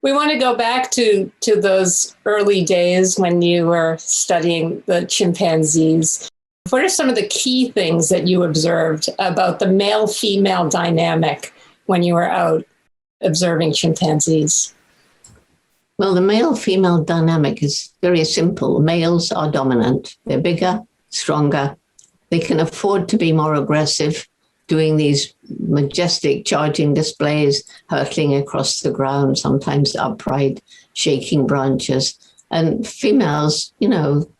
We want to go back to those early days when you were studying the chimpanzees. What are some of the key things that you observed about the male-female dynamic when you were out observing chimpanzees? Well, the male-female dynamic is very simple. Males are dominant. They're bigger, stronger. They can afford to be more aggressive, doing these majestic charging displays, hurtling across the ground, sometimes upright, shaking branches. And females,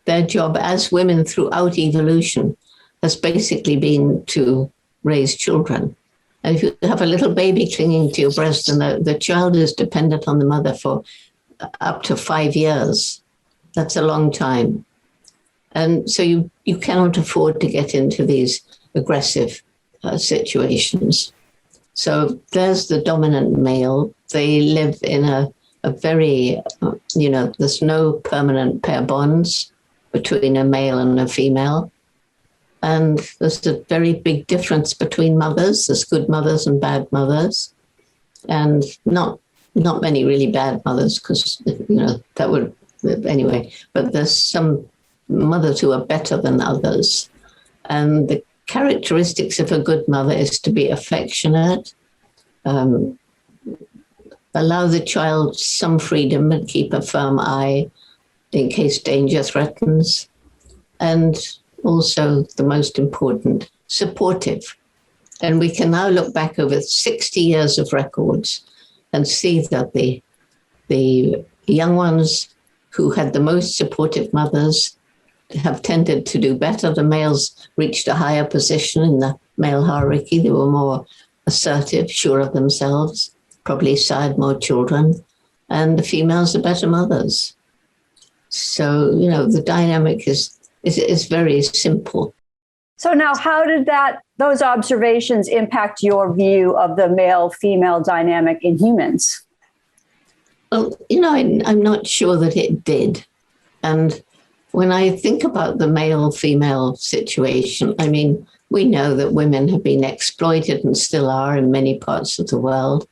their job as women throughout evolution has basically been to raise children. And if you have a little baby clinging to your breast and the child is dependent on the mother for up to 5 years, that's a long time. And so you cannot afford to get into these aggressive situations. So there's the dominant male. They live in a very, there's no permanent pair bonds between a male and a female. And there's a very big difference between mothers. There's good mothers and bad mothers. And not many really bad mothers because, that would, anyway. But there's some mothers who are better than others. And the characteristics of a good mother is to be affectionate, allow the child some freedom and keep a firm eye in case danger threatens. And also, the most important, supportive. And we can now look back over 60 years of records and see that the young ones who had the most supportive mothers have tended to do better. The males reached a higher position in the male hierarchy. They were more assertive, sure of themselves, probably sired more children, and the females are better mothers. So, the dynamic is very simple. So now how did those observations impact your view of the male-female dynamic in humans? Well, I'm not sure that it did. And when I think about the male-female situation, we know that women have been exploited and still are in many parts of the world.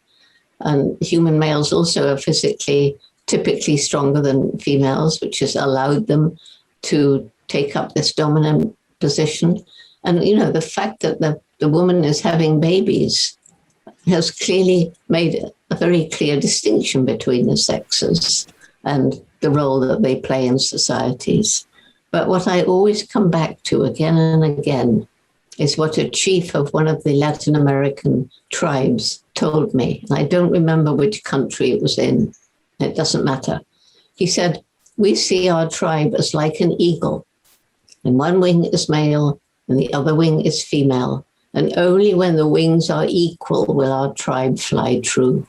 And human males also are physically typically stronger than females, which has allowed them to take up this dominant position. And, the fact that the woman is having babies has clearly made a very clear distinction between the sexes and the role that they play in societies. But what I always come back to again and again is what a chief of one of the Latin American tribes told me. And I don't remember which country it was in. It doesn't matter. He said, we see our tribe as like an eagle. And one wing is male and the other wing is female. And only when the wings are equal will our tribe fly true.